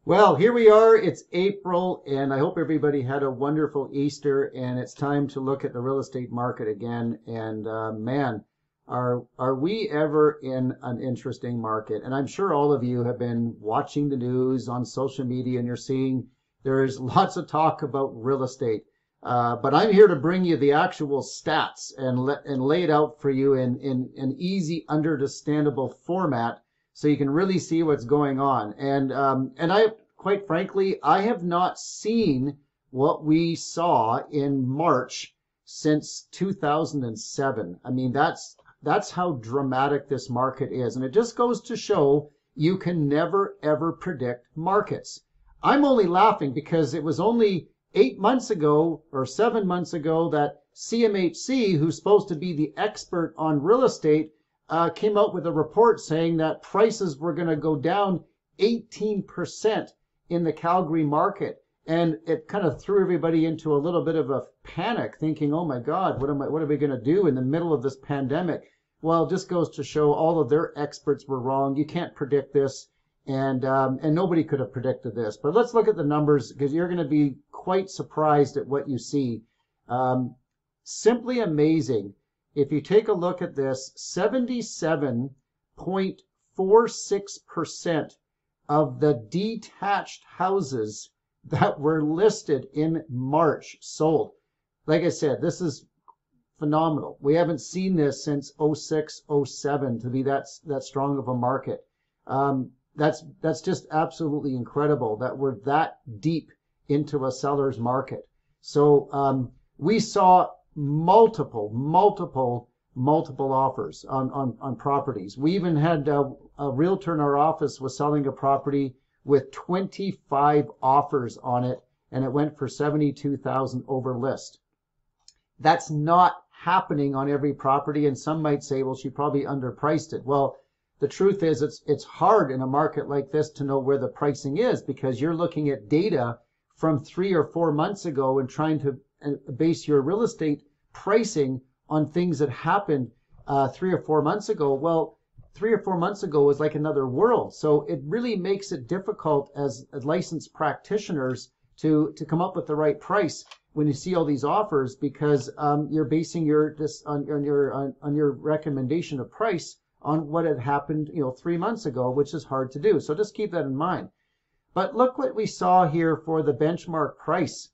Well, here we are. It's April, and I hope everybody had a wonderful Easter. And it's time to look at the real estate market again. And man, are we ever in an interesting market? And I'm sure all of you have been watching the news on social media, and you're seeing there's lots of talk about real estate. But I'm here to bring you the actual stats and lay it out for you in an easy, understandable format, so you can really see what's going on. And I, quite frankly, I have not seen what we saw in March since 2007. I mean, that's how dramatic this market is. And it just goes to show you can never, ever predict markets. I'm only laughing because it was only 8 months ago or 7 months ago that CMHC, who's supposed to be the expert on real estate, came out with a report saying that prices were going to go down 18% in the Calgary market. And it kind of threw everybody into a little bit of a panic, thinking, oh my God, what are we going to do in the middle of this pandemic? Well, it just goes to show all of their experts were wrong. You can't predict this. And nobody could have predicted this. But let's look at the numbers, because you're going to be quite surprised at what you see. Simply amazing. If you take a look at this, 77.46% of the detached houses that were listed in March sold. Like I said, this is phenomenal. We haven't seen this since 06, 07 to be that strong of a market. That's just absolutely incredible that we're that deep into a seller's market. So we saw multiple offers on properties. We even had a realtor in our office was selling a property with 25 offers on it, and it went for $72,000 over list. That's not happening on every property, and some might say, well, she probably underpriced it. Well, the truth is it's hard in a market like this to know where the pricing is, because you're looking at data from 3 or 4 months ago and trying to base your real estate pricing on things that happened 3 or 4 months ago. Well, 3 or 4 months ago was like another world. So it really makes it difficult as licensed practitioners to come up with the right price when you see all these offers, because you're basing your recommendation of price on what had happened, 3 months ago, which is hard to do. So just keep that in mind. But look what we saw here for the benchmark price.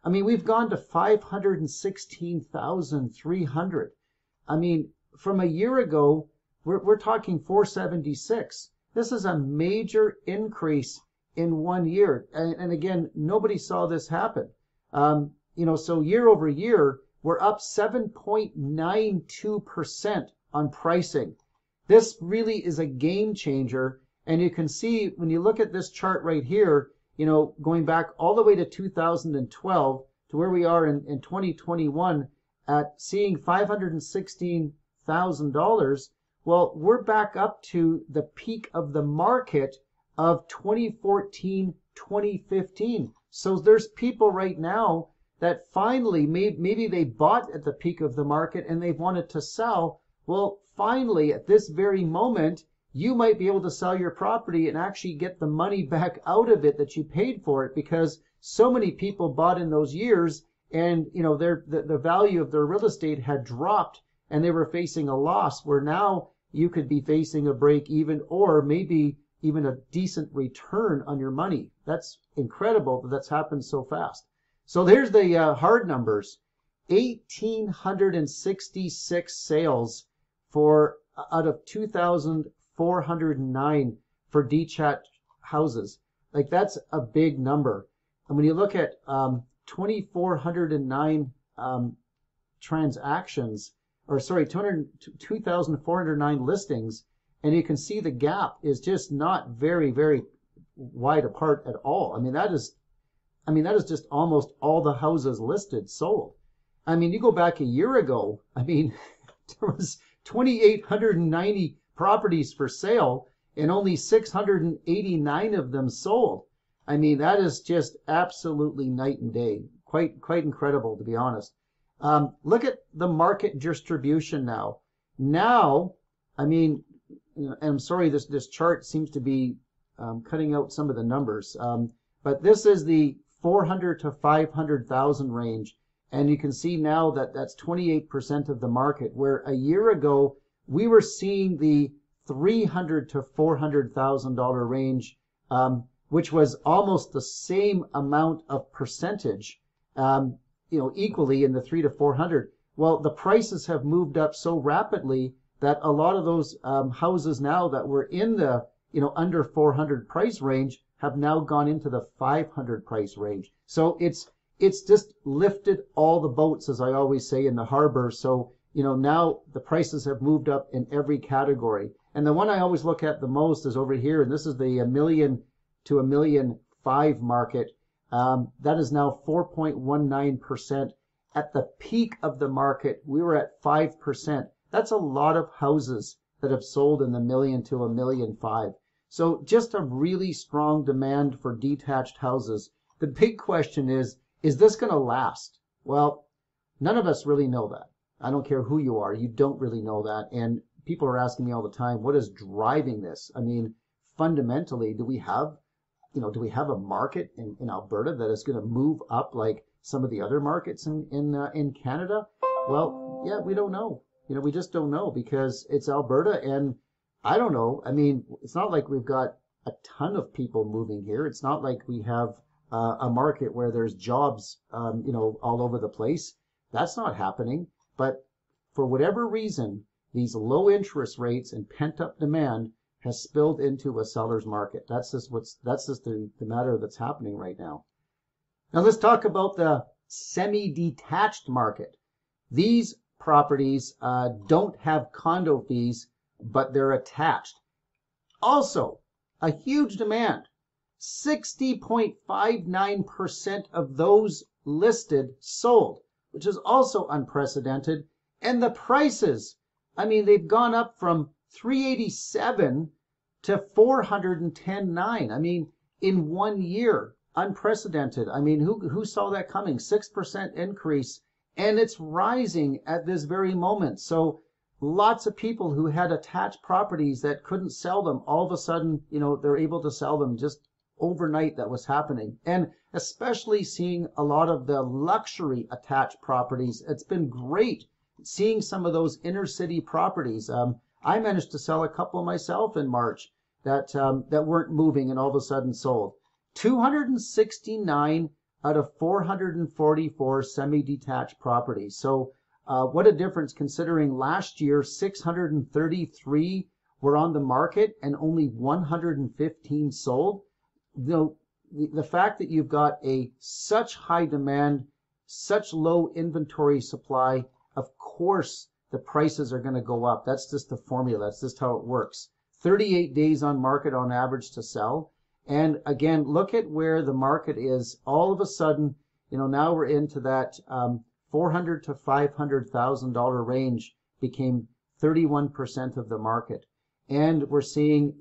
I mean, we've gone to 516,300. I mean, from a year ago, we're talking 476. This is a major increase in 1 year. And again, nobody saw this happen. So year over year, we're up 7.92% on pricing. This really is a game changer. And you can see when you look at this chart right here, going back all the way to 2012 to where we are in 2021 at seeing $516,000. Well, we're back up to the peak of the market of 2014, 2015. So there's people right now that finally, maybe they bought at the peak of the market and they've wanted to sell. Well, finally, at this very moment, you might be able to sell your property and actually get the money back out of it that you paid for it, because so many people bought in those years, and the value of their real estate had dropped and they were facing a loss, where now you could be facing a break even, or maybe even a decent return on your money. That's incredible that that's happened so fast. So there's the hard numbers. 1,866 sales for out of 2,409 for detached houses. Like, that's a big number. And when you look at 2,409 transactions, 2,409 listings, and you can see the gap is just not very, very wide apart at all. I mean, that is just almost all the houses listed sold. I mean, you go back a year ago, I mean, there was 2,890 properties for sale and only 689 of them sold. I mean, that is just absolutely night and day. Quite incredible, to be honest. Look at the market distribution now. Now, I mean, and I'm sorry, this chart seems to be cutting out some of the numbers. But this is the 400 to 500,000 range. And you can see now that that's 28% of the market, where a year ago we were seeing the $300 to $400,000 range, which was almost the same amount of percentage, equally in the 3 to 400. Well, the prices have moved up so rapidly that a lot of those houses now that were in the under 400 price range have now gone into the 500 price range. So it's just lifted all the boats, as I always say, in the harbor. So, now the prices have moved up in every category. And the one I always look at the most is over here, and this is the $1 million to $1.5 million market. That is now 4.19%. At the peak of the market, we were at 5%. That's a lot of houses that have sold in the $1 million to $1.5 million. So just a really strong demand for detached houses. The big question is this going to last? Well, none of us really know that. I don't care who you are. You don't really know that. And people are asking me all the time, what is driving this? I mean, fundamentally, do we have a market in Alberta that is going to move up like some of the other markets in Canada? Well, yeah, we don't know. We just don't know, because it's Alberta, and I don't know. I mean, it's not like we've got a ton of people moving here. It's not like we have a market where there's jobs, all over the place. That's not happening. But for whatever reason, these low interest rates and pent up demand has spilled into a seller's market. That's just the matter that's happening right now. Now let's talk about the semi-detached market. These properties don't have condo fees, but they're attached. Also, a huge demand. 60.59% of those listed sold, which is also unprecedented. And the prices, I mean, they've gone up from $387 to $410.9. I mean, in 1 year, unprecedented. I mean, who saw that coming? 6% increase, and it's rising at this very moment. So lots of people who had attached properties that couldn't sell them, all of a sudden, they're able to sell them just overnight. That was happening. And especially seeing a lot of the luxury attached properties. It's been great seeing some of those inner city properties. I managed to sell a couple myself in March that weren't moving and all of a sudden sold. 269 out of 444 semi-detached properties. So what a difference, considering last year 633 were on the market and only 115 sold. The fact that you've got such high demand, such low inventory supply, of course the prices are going to go up. That's just the formula. That's just how it works. 38 days on market on average to sell. And again, look at where the market is. All of a sudden, now we're into that $400,000 to $500,000 range became 31% of the market. And we're seeing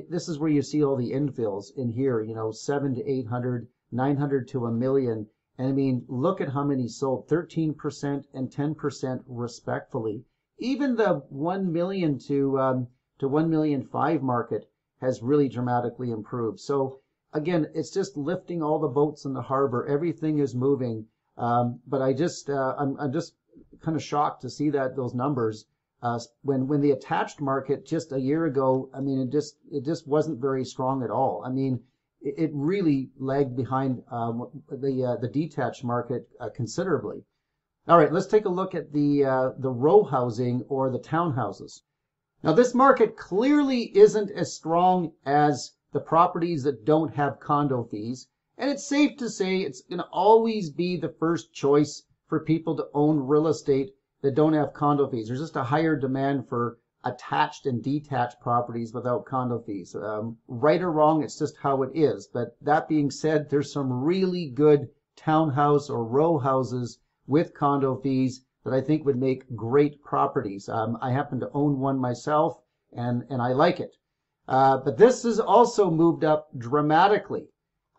this is where you see all the infills in here, 700 to 800, 900 to $1 million. And I mean, look at how many sold, 13% and 10% respectfully. Even the 1 million to $1.5 million market has really dramatically improved. So again, it's just lifting all the boats in the harbor. Everything is moving. But I'm just kind of shocked to see those numbers. When the attached market just a year ago, I mean, it just wasn't very strong at all. I mean, it really lagged behind the detached market considerably. All right, let's take a look at the row housing or the townhouses. Now, this market clearly isn't as strong as the properties that don't have condo fees, and it's safe to say it's going to always be the first choice for people to own real estate that don't have condo fees. There's just a higher demand for attached and detached properties without condo fees. Right or wrong, it's just how it is. But that being said, there's some really good townhouse or row houses with condo fees that I think would make great properties. I happen to own one myself, and I like it. But this has also moved up dramatically.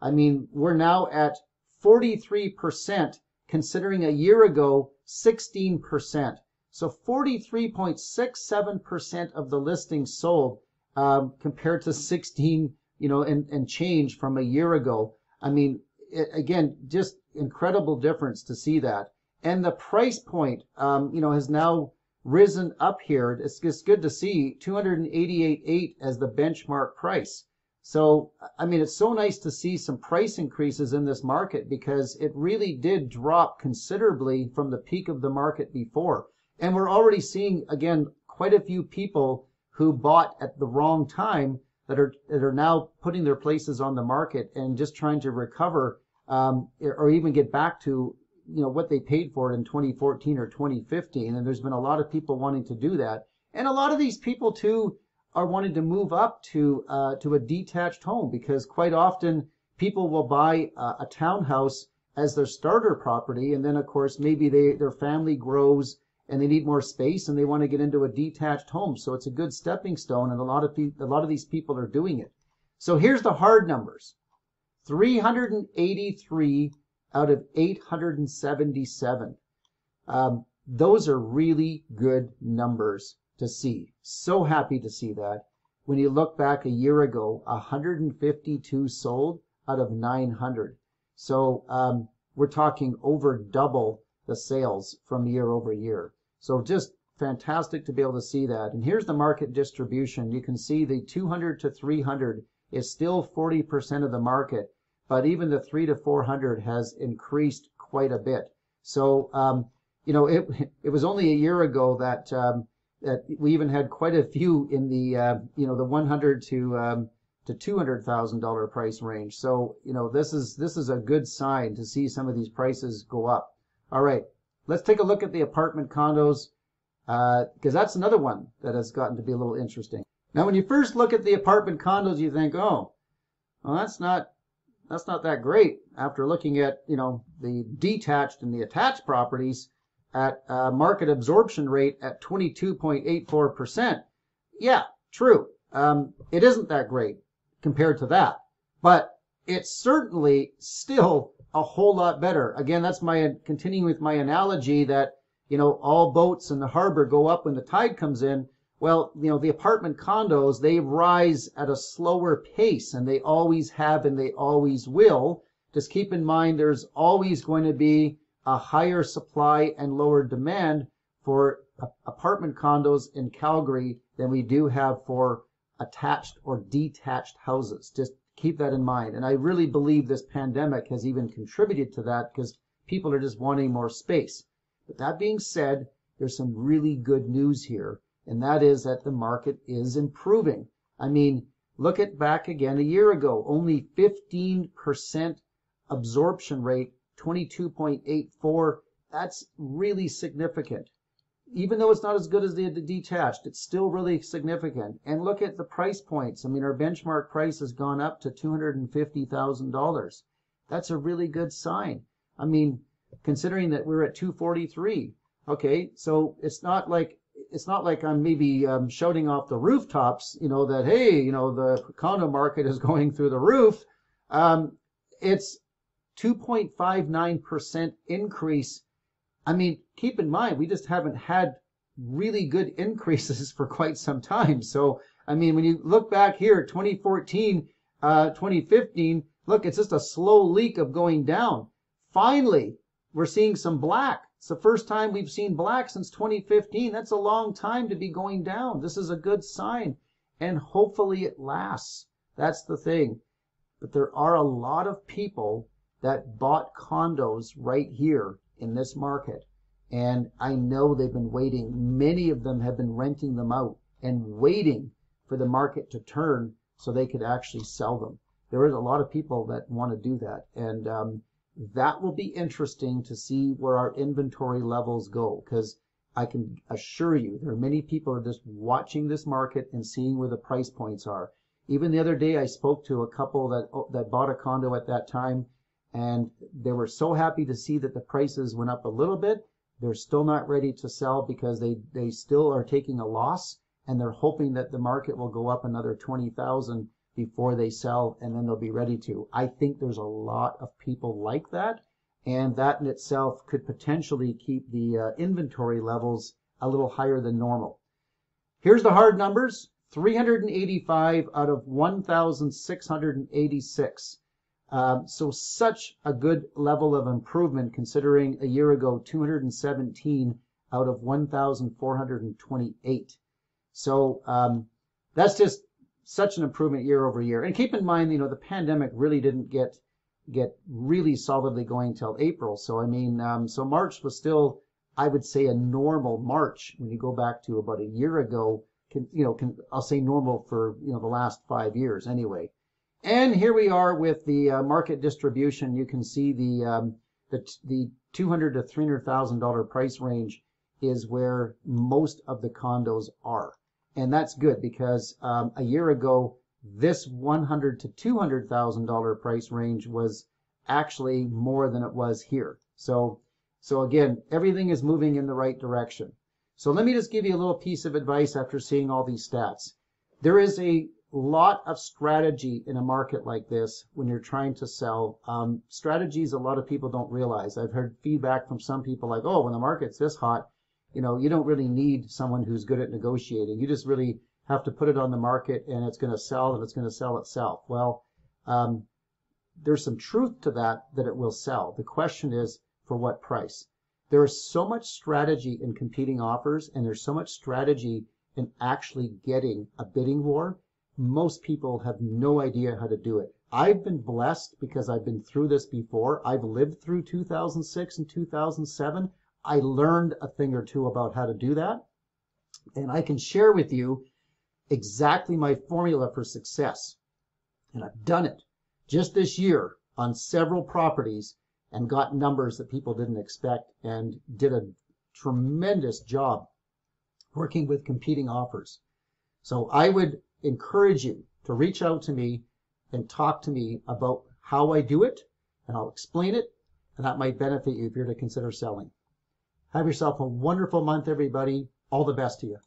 I mean, we're now at 43%, considering a year ago, 16%. So 43.67% of the listings sold. compared to 16, and change from a year ago. I mean, again, just incredible difference to see that. And the price point, has now risen up here. It's just good to see 288.8 as the benchmark price. So, I mean, it's so nice to see some price increases in this market because it really did drop considerably from the peak of the market before. And we're already seeing, again, quite a few people who bought at the wrong time that are now putting their places on the market and just trying to recover, or even get back to, what they paid for it in 2014 or 2015. And there's been a lot of people wanting to do that. And a lot of these people too are wanting to move up to a detached home, because quite often people will buy a townhouse as their starter property, and then of course maybe their family grows and they need more space and they want to get into a detached home. So it's a good stepping stone, and a lot of these people are doing it. So here's the hard numbers: 383 out of 877. Those are really good numbers to see. So happy to see that. When you look back a year ago, 152 sold out of 900. So we're talking over double the sales from year over year. So just fantastic to be able to see that. And here's the market distribution. You can see the 200 to 300 is still 40% of the market, but even the 3 to 400 has increased quite a bit. So, it was only a year ago that we even had quite a few in the the $100 to $200,000 price range. So this is a good sign to see some of these prices go up. All right, let's take a look at the apartment condos, because that's another one that has gotten to be a little interesting. Now, when you first look at the apartment condos, you think, oh, well, that's not that great. After looking at the detached and the attached properties, at market absorption rate at 22.84%. Yeah, true. It isn't that great compared to that, but it's certainly still a whole lot better. Again, that's continuing with my analogy that, all boats in the harbor go up when the tide comes in. Well, the apartment condos, they rise at a slower pace, and they always have and they always will. Just keep in mind there's always going to be a higher supply and lower demand for apartment condos in Calgary than we do have for attached or detached houses. Just keep that in mind. And I really believe this pandemic has even contributed to that, because people are just wanting more space. But that being said, there's some really good news here, and that is that the market is improving. I mean, look at back again a year ago, only 15% absorption rate, 22.84. That's really significant. Even though it's not as good as the detached, it's still really significant. And look at the price points. I mean, our benchmark price has gone up to $250,000. That's a really good sign. I mean, considering that we're at 243. Okay, so it's not like I'm maybe shouting off the rooftops, that hey, the condo market is going through the roof. It's 2.59% increase. I mean, keep in mind, we just haven't had really good increases for quite some time. So, I mean, when you look back here, 2014, 2015, look, it's just a slow leak of going down. Finally, we're seeing some black. It's the first time we've seen black since 2015. That's a long time to be going down. This is a good sign, and hopefully it lasts. That's the thing. But there are a lot of people that bought condos right here in this market. And I know they've been waiting. Many of them have been renting them out and waiting for the market to turn so they could actually sell them. There is a lot of people that want to do that. And that will be interesting to see where our inventory levels go, because I can assure you there are many people who are just watching this market and seeing where the price points are. Even the other day, I spoke to a couple that bought a condo at that time, and they were so happy to see that the prices went up a little bit. They're still not ready to sell because they still are taking a loss, and they're hoping that the market will go up another 20,000 before they sell, and then they'll be ready to. I think there's a lot of people like that, and that in itself could potentially keep the inventory levels a little higher than normal. Here's the hard numbers: 385 out of 1,686. So such a good level of improvement considering a year ago, 217 out of 1,428. So that's just such an improvement year over year. And keep in mind, the pandemic really didn't get really solidly going till April. So I mean, so March was still, I would say, a normal March when you go back to about a year ago. I'll say normal for the last 5 years anyway. And here we are with the market distribution. You can see the $200,000 to $300,000 price range is where most of the condos are. And that's good because a year ago, this $100,000 to $200,000 price range was actually more than it was here. So again, everything is moving in the right direction. So let me just give you a little piece of advice after seeing all these stats. There is a lot of strategy in a market like this when you're trying to sell. Strategies a lot of people don't realize. I've heard feedback from some people like, oh, when the market's this hot, you don't really need someone who's good at negotiating. You just really have to put it on the market and it's going to sell and it's going to sell itself. Well, there's some truth to that it will sell. The question is, for what price? There is so much strategy in competing offers, and there's so much strategy in actually getting a bidding war. Most people have no idea how to do it. I've been blessed because I've been through this before. I've lived through 2006 and 2007. I learned a thing or two about how to do that. And I can share with you exactly my formula for success. And I've done it just this year on several properties and got numbers that people didn't expect and did a tremendous job working with competing offers. So I would encourage you to reach out to me and talk to me about how I do it, and I'll explain it, and that might benefit you if you're to consider selling. Have yourself a wonderful month, everybody. All the best to you.